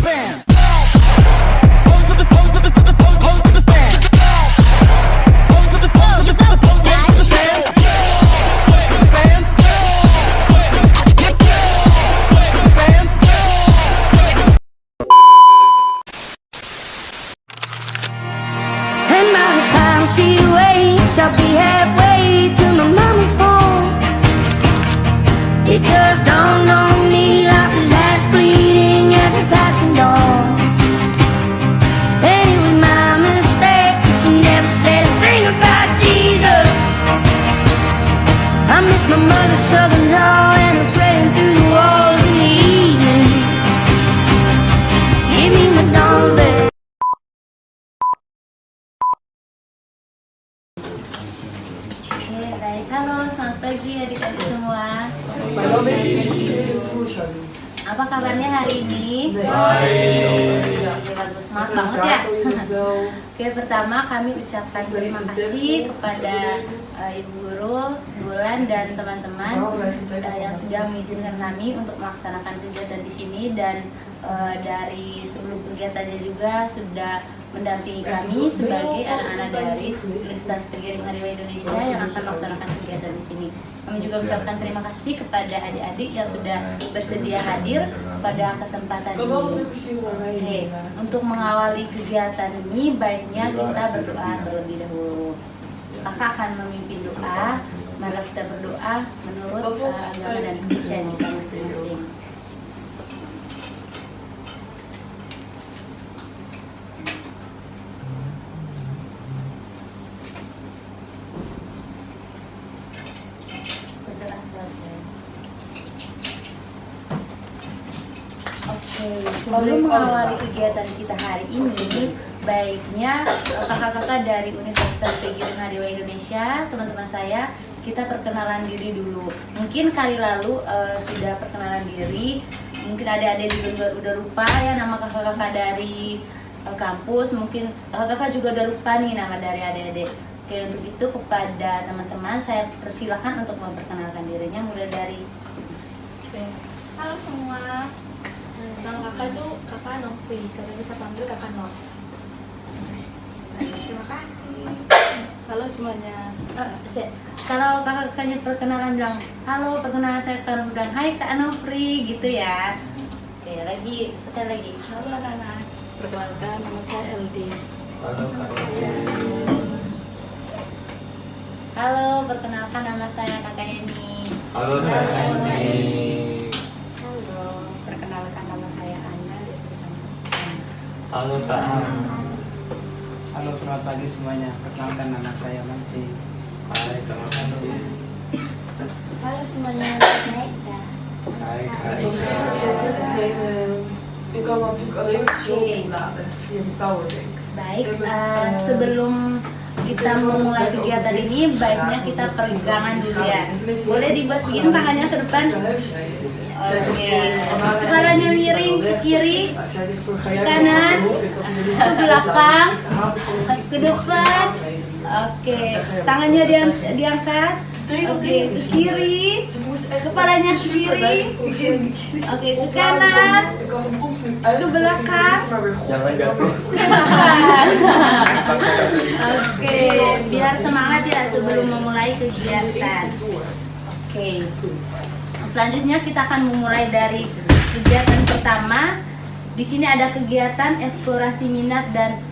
fans. Pose for the pose for the pose pose for the fans. Pose for the pose for the pose pose for the fans. For the fans. For the fans. And by the time she wakes, I'll be halfway to my mama's home. It just dawned on me life is as fleeting as a passing dawn. And it was my mistake, she never said a thing about Jesus. I miss my mother's southern drawl and her praying through the walls in the evening. Give me my dawn's bell. Oke, baik. Halo, selamat pagi adik-adik semua. Apa kabarnya hari ini? Oke, bagus, semangat banget ya. Oke, pertama kami ucapkan terima kasih kepada Ibu Guru, Bulan dan teman-teman yang sudah mengizinkan kami untuk melaksanakan kegiatan di sini dan dari sebelum kegiatannya juga sudah mendampingi kami sebagai anak-anak dari Universitas Pegiring Hariwa Indonesia yang akan melaksanakan kegiatan di sini. Kami juga ucapkan terima kasih kepada adik-adik yang sudah bersedia hadir pada kesempatan ini. Oke, untuk mengawali kegiatan ini baiknya kita berdoa terlebih dahulu. Kakak akan memimpin doa. Mari kita berdoa menurut agama dan kepercayaan kita masing-masing. Berdoa selesai. Oke, sebelum mengawali kegiatan kita hari ini, baiknya kakak-kakak dari Universitas Pegiring Hariwa Indonesia, teman-teman saya, kita perkenalan diri dulu. Mungkin kali lalu sudah perkenalan diri, mungkin adik-adik juga udah lupa ya nama kakak-kakak dari kampus, mungkin kakak-kakak juga udah lupa nih nama dari adik-adik. Oke, untuk itu kepada teman-teman saya persilahkan untuk memperkenalkan dirinya, mulai dari Halo semua, nama kakak itu kakak Novi, kalian bisa panggil kakak Nov. Terima kasih. Halo semuanya. kalau kakak-kakaknya perkenalan bilang halo, perkenalan saya Kak Nofri, bilang hai Kak Nofri gitu ya. Oke, sekali lagi. Halo anak-anak, perkenalkan nama saya Eldis. Halo, perkenalkan nama saya Kakak Eni. Halo Kak Eni. Halo, perkenalkan nama saya Ana. Halo Kak Ana. Halo, selamat pagi semuanya. Perkenalkan nama saya Manci. Hai Kak Manci. Halo semuanya, saya Ida. Hai Kak Isa. Je kan natuurlijk alleen op show laden via de powerbank. Baik, sebelum kita memulai kegiatan ini, baiknya kita pegangan dulu ya. Boleh dibuat begini tangannya ke depan. Oke, kepalanya miring ke kiri, ke kanan, ke belakang, ke depan. Oke, tangannya diangkat. Oke, ke kiri, kepalanya ke kiri. Oke, ke kanan, ke belakang, Jangan jatuh. ke depan. Oke, biar semangat ya sebelum memulai kegiatan. Oke, selanjutnya kita akan memulai dari kegiatan pertama. Di sini ada kegiatan eksplorasi minat dan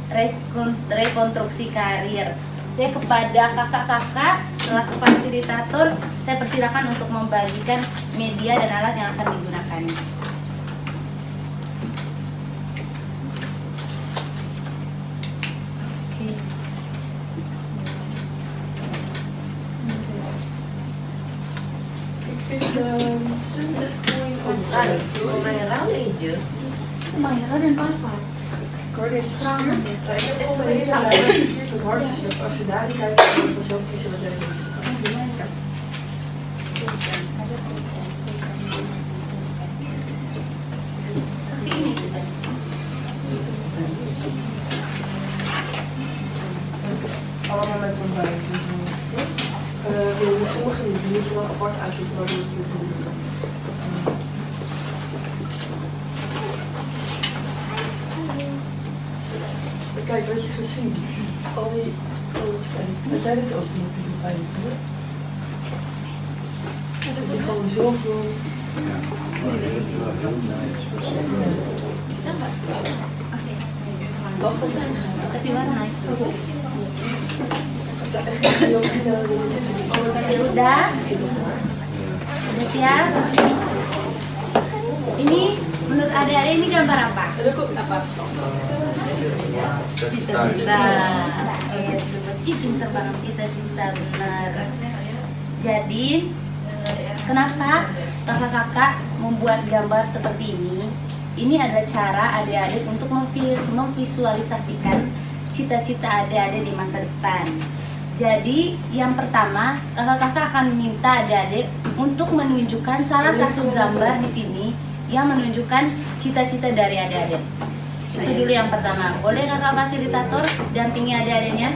rekonstruksi karir. Oke, kepada kakak-kakak selaku fasilitator, saya persilakan untuk membagikan media dan alat yang akan digunakan. Oke. Ik vind Sunset Point Merah dan papa. Ik hoor deze gestuurd. Ik heb gewoon mijn hele lijst gestuurd met hartjes. Dus als je daar niet kijkt, dan moet je zelf kiezen wat jij doet. Allemaal met ontbijt. Sommige niet, die moet je dan apart uitzoeken waardoor je het doet. kijk wat je gezien. Al die kijk. Had jij dit ook nog in het eind? Dat je gewoon zoveel. Bisa nggak? Wat vond jij? Tapi warna itu. Ja, echt heel veel willen zitten. Die Ya udah. Udah siap? Ini menurut adik-adik ini gambar apa? En dan komt apa? Cita-cita. Ih, pinter banget, cita-cita, benar. Jadi, kenapa kakak-kakak membuat gambar seperti ini? Ini adalah cara adik-adik untuk memvisualisasikan cita-cita adik-adik di masa depan. Jadi, yang pertama, kakak-kakak akan minta adik-adik untuk menunjukkan salah satu gambar di sini yang menunjukkan cita-cita dari adik-adik. Itu dulu yang pertama. Boleh kakak fasilitator dampingi adik-adiknya?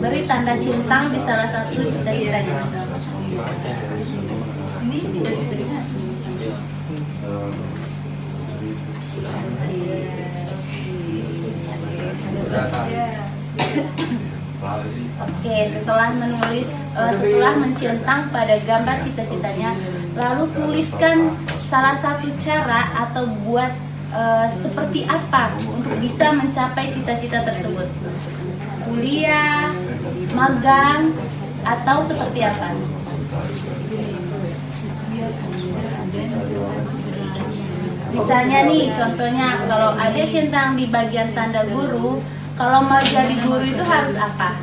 Beri tanda centang di salah satu cita-citanya. Ini cita-citanya. Oke, setelah mencentang pada gambar cita-citanya, lalu tuliskan salah satu cara atau buat seperti apa untuk bisa mencapai cita-cita tersebut. Kuliah, magang, atau seperti apa? Misalnya nih, contohnya kalau ada centang di bagian tanda guru, kalau mau jadi guru itu harus apa?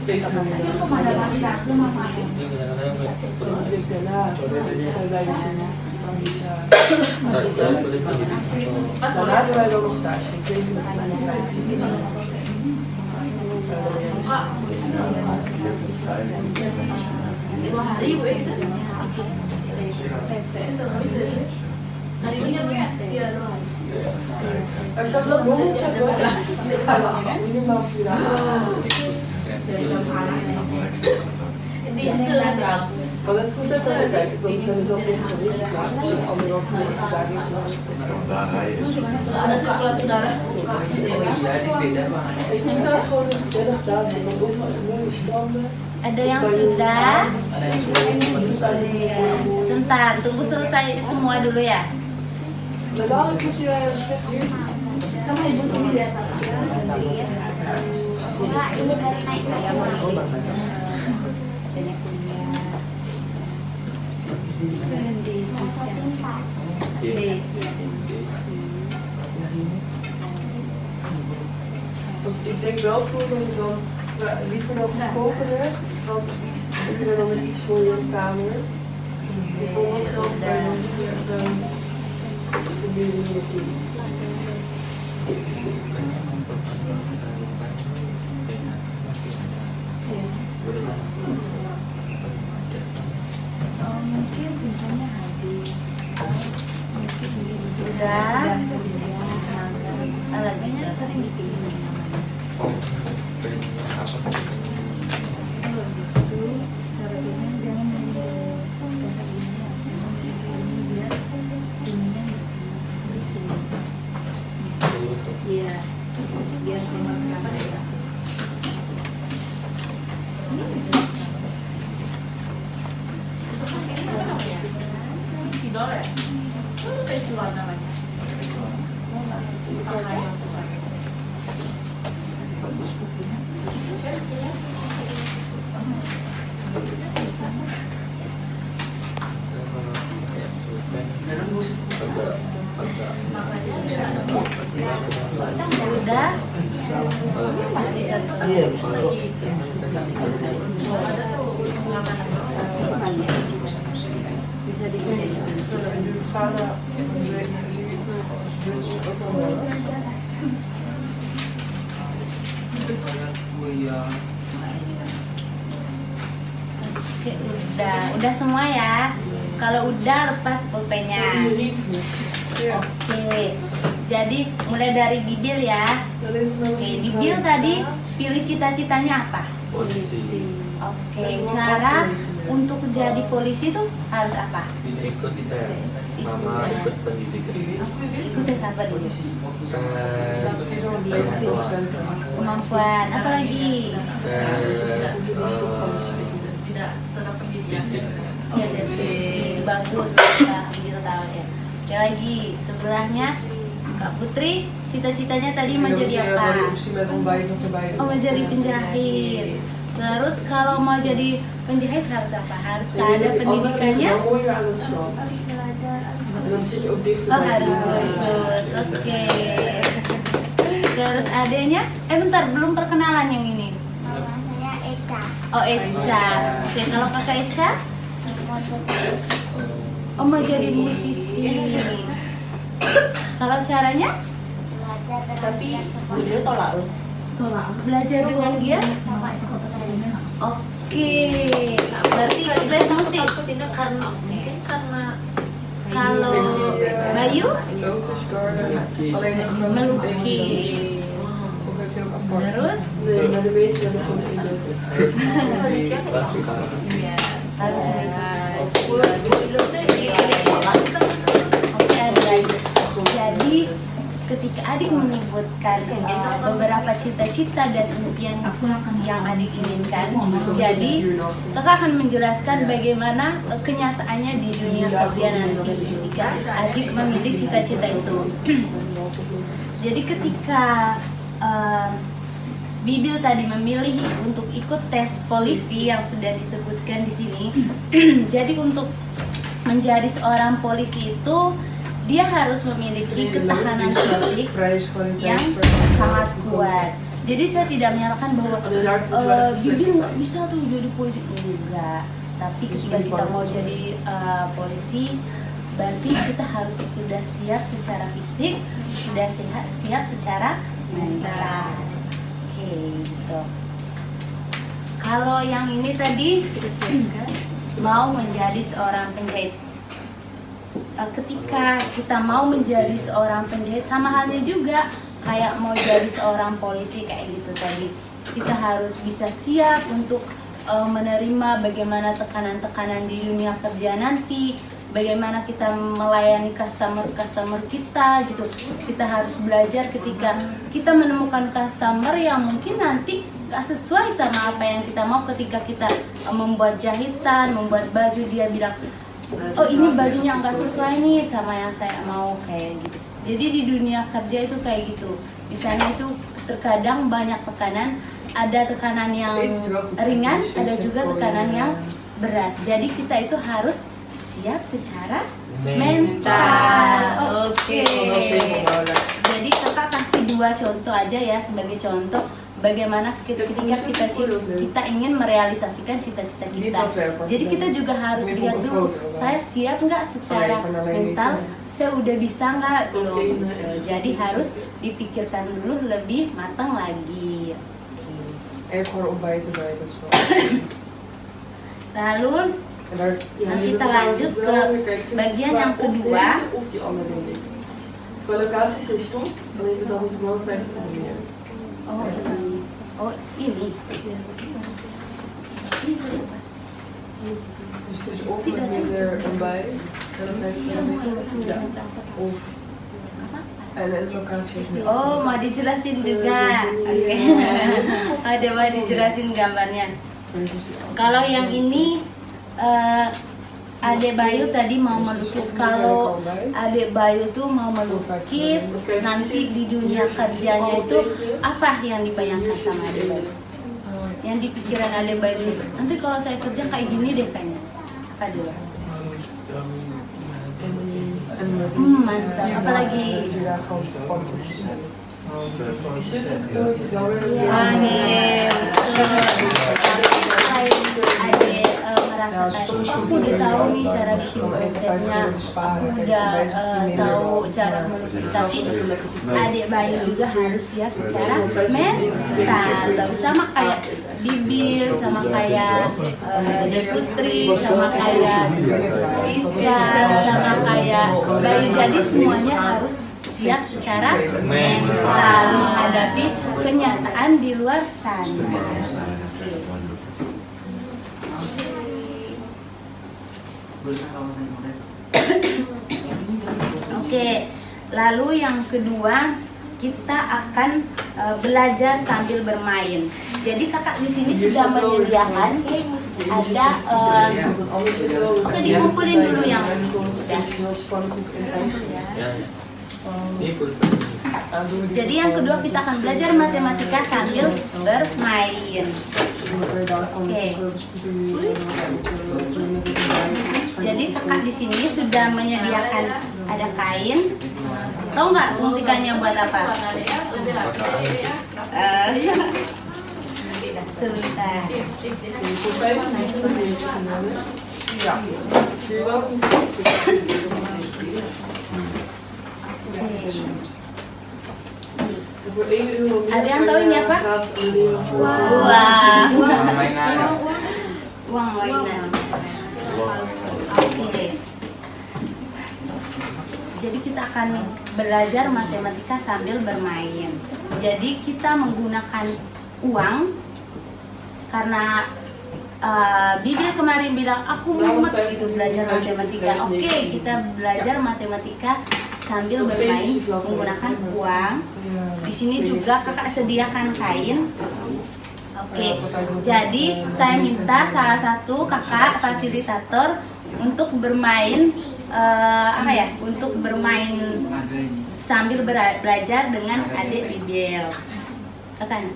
Ik daarna zijn wij dus dan bisa. Daarna doen wij ook nog stage. Ik weet niet of wij Hari ini kan ya? Iya, Er staat wel boven, staat wel minimaal 4 dagen. Maar dat is goed uit te kijken, dan zijn er zo ongeveer geplaatst. Dus 1,5 uur daarin. Kita is gewoon een gezellig plaatsje, dan overal mooie stranden. Ada yang sudah? Sebentar, tunggu selesai semua dulu ya. Maar dadelijk moet je slecht weer. Enggak, ini dari naik saya mau Ik denk wel voor dat ik dan liever dan goedkoper, want heb je er dan met iets voor je kamer. Bijvoorbeeld geld bij mungkin bintangnya hadir. Udah. Lagunya sering dipilih. Iya, biar memang kenapa ya? $1 ya? Itu kayak keluar namanya. Udah. Bisa dibaca. Oke, udah semua ya. Kalau udah lepas pulpennya. Oke. Jadi mulai dari Bibil ya. Oke, Bibil tadi pilih cita-citanya apa? Oke, cara untuk jadi polisi tuh harus apa? Ikut tes. Mama ikut pendidikan. Ikut tes apa dulu? Tes kemampuan. Kemampuan, apa lagi? Fisik. Ya, tes fisik, bagus, gitu tahu ya. Oke, lagi sebelahnya Kak Putri, cita-citanya tadi mau jadi apa? optie met ontbijt nog erbij. Oh, mau jadi penjahit. Terus kalau mau jadi penjahit harus apa? Harus ada pendidikannya? Dan mooi weer aan de slag. En dan zit je ook dicht Oh, bij harus de kursus. Oke. Terus adanya? Bentar, belum perkenalan yang ini. Nama saya Eca. Oh, Eca. Oke, kalau kakak Eca? Mau jadi musisi. Oh, mau jadi musisi. Kalau caranya? Belajar dengan giat sekolah. Belajar dengan giat? Sama ikut tes. Oke. Berarti ikut les musik. Karena mungkin karena kalau Bayu Lotus Garden. Alleen een grote melukis. Of heeft hij ook apart? Terus Nee, maar de meeste hebben gewoon één lotus. harus Oke, adik. Jadi ketika adik menyebutkan beberapa cita-cita dan impian yang adik inginkan, jadi kakak akan menjelaskan bagaimana kenyataannya di dunia kerja nanti ketika adik memilih cita-cita itu. Jadi ketika Bibil tadi memilih untuk ikut tes polisi yang sudah disebutkan di sini. Jadi untuk menjadi seorang polisi itu dia harus memiliki ketahanan fisik yang sangat kuat. Jadi saya tidak menyalahkan bahwa Bibil nggak bisa tuh jadi polisi, enggak. Tapi ketika kita mau jadi polisi, berarti kita harus sudah siap secara fisik, sudah siap secara mental. Oke, gitu. Kalau yang ini tadi mau menjadi seorang penjahit. Ketika kita mau menjadi seorang penjahit, sama halnya juga kayak mau jadi seorang polisi kayak gitu tadi. Kita harus bisa siap untuk menerima bagaimana tekanan-tekanan di dunia kerja nanti, bagaimana kita melayani customer kita gitu. Kita harus belajar ketika kita menemukan customer yang mungkin nanti gak sesuai sama apa yang kita mau. Ketika kita membuat jahitan, membuat baju, dia bilang, oh ini bajunya nggak sesuai nih sama yang saya mau, kayak gitu. Jadi di dunia kerja itu kayak gitu. Di sana itu terkadang banyak tekanan, ada tekanan yang ringan, ada juga tekanan yang berat. Jadi kita itu harus siap secara mental. Oke. Jadi kakak kasih 2 contoh aja ya sebagai contoh bagaimana ketika kita ingin merealisasikan cita-cita kita. Jadi kita juga harus lihat dulu, saya siap nggak secara mental, saya udah bisa nggak belum. Jadi harus dipikirkan dulu lebih matang lagi. En gewoon ontbijten bij het school. Lalu En daar, kita lanjut ke bagian yang kedua. Of die andere dingen. Qua locaties is stom, dan is het dan niet belangrijk te meer. Oh ini. Dus het is of met er ontbijt, en dan heeft het ja. Of en de locatie is meer. Oh, mau dijelasin juga. Oke. Ada mau dijelasin gambarnya. Kalau yang ini Adek Bayu tadi mau melukis. Kalau Adek Bayu tuh mau melukis, nanti di dunia kerjanya itu apa yang dibayangkan sama Adek Bayu? Yang di pikiran Adek Bayu, nanti kalau saya kerja kayak gini deh kayaknya. Apa dulu? Mantap. Apalagi? Adek merasakan, aku udah tahu nih cara bikin konsepnya, aku udah tahu cara melukis, tapi Adek Bayu juga harus siap secara mental. Bagus, sama kayak Bibil, sama kayak Dek Putri, sama kayak Ica, sama kayak Bayu. Jadi semuanya harus siap secara mental menghadapi kenyataan di luar sana. Oke, lalu yang kedua kita akan belajar sambil bermain. Jadi kakak di sini sudah menyediakan ada oke, dikumpulin dulu yang udah. Ya. Ini kulit. Jadi yang kedua kita akan belajar matematika sambil bermain. Oke. Jadi kakak di sini sudah menyediakan ada kain. Tahu nggak fungsi kainnya buat apa? Sebentar. Ada yang tahu ini apa? Wah. Uang mainan. Uang mainan. Oke. Jadi kita akan belajar matematika sambil bermain. Jadi kita menggunakan uang karena Bibil kemarin bilang aku mumet gitu belajar matematika. Oke, kita belajar matematika sambil bermain menggunakan uang. Di sini juga kakak sediakan kain. Oke, jadi saya minta salah satu kakak fasilitator untuk bermain untuk bermain sambil belajar dengan adik Bibil. Kakak,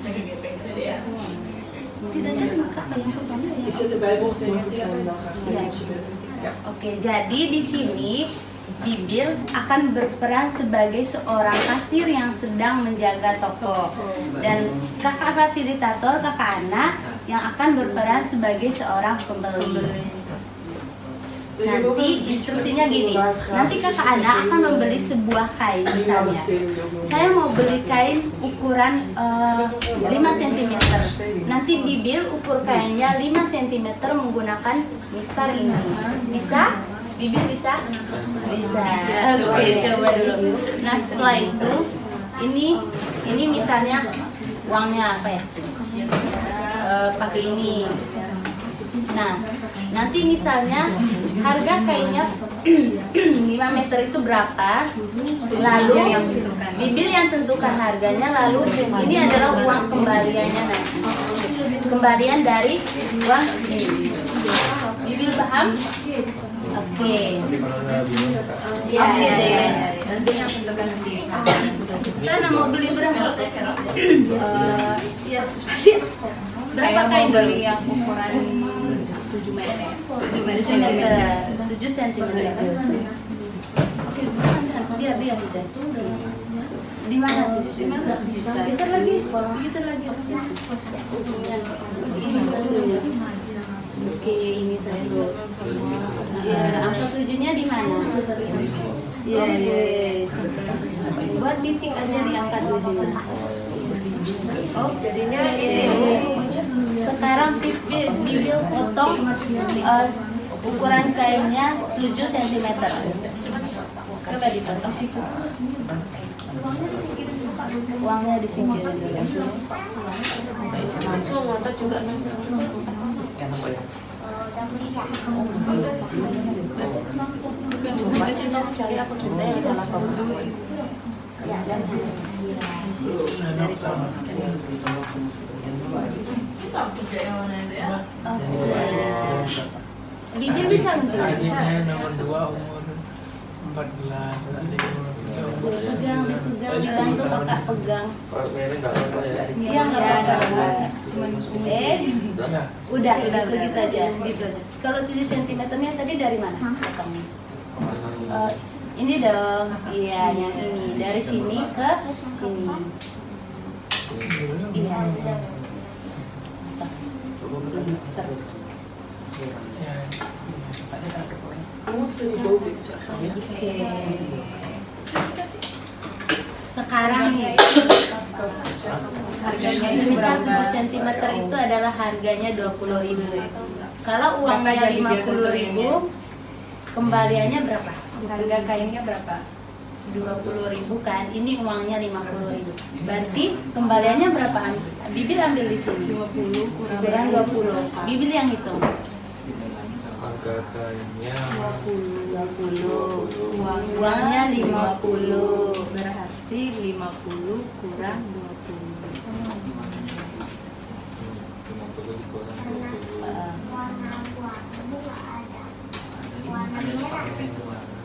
tidak sama kakak yang pertama ya. Ik zet de Bijbel voor Ya. Oke, jadi di sini Bibil akan berperan sebagai seorang kasir yang sedang menjaga toko dan kakak fasilitator kakak Ana yang akan berperan sebagai seorang pembeli. Nanti instruksinya gini, nanti kakak Ana akan membeli sebuah kain misalnya. Saya mau beli kain ukuran 5 cm. Nanti Bibil ukur kainnya 5 cm menggunakan mistar ini. Bisa? Bibil bisa? Bisa. Oke, coba dulu. Nah, setelah itu ini misalnya uangnya apa ya? Pakai ini. Nah, nanti misalnya harga kainnya 5 meter itu berapa? Lalu Bibil yang tentukan harganya. Lalu ini adalah uang kembaliannya nanti. Kembalian dari uang ini. Bibil paham? Oke. Ya, deh. Nanti yang tentukan sendiri. Kita mau beli berapa? Berapa kain beli yang ukuran 7 meter? 7 cm. Dia saja. Di mana? Geser lagi. Ini satunya. Oke, ini satu. Ya, angka 7-nya di mana? Iya. Buat titik aja di angka 7-nya. Oh, jadinya sekarang Bibil potong ukuran kainnya 7 cm. Coba dipotong. Uangnya disingkirin dulu. Langsung atau juga Yang apa ya? Coba cari apa kita yang salah pembunuh. Ya, dan dari Bibil bisa nggak? Adiknya nomor 2 umur 14, adik umur 3 umur Pegang, dibantu kakak pegang. Ini nggak apa ya? Iya nggak apa-apa. Udah segitu aja. Kalau 7 cm-nya tadi dari mana? Potongnya? Ini dong, iya yang ini dari sini ke sini. Iya. Oke. Sekarang nih, harganya semisal 7 cm itu adalah harganya 20.000. Kalau uangnya 50.000, kembaliannya berapa? Harga kainnya berapa? 20.000 kan? Ini uangnya 50.000. Berarti kembaliannya berapa? Bibil ambil di sini. 20 kurang 20. Bibil yang hitung. Kakaknya 20. Uangnya 50. Berarti 50 kurang 20. 50 dikurang 20. Ada dipakai pensil warna.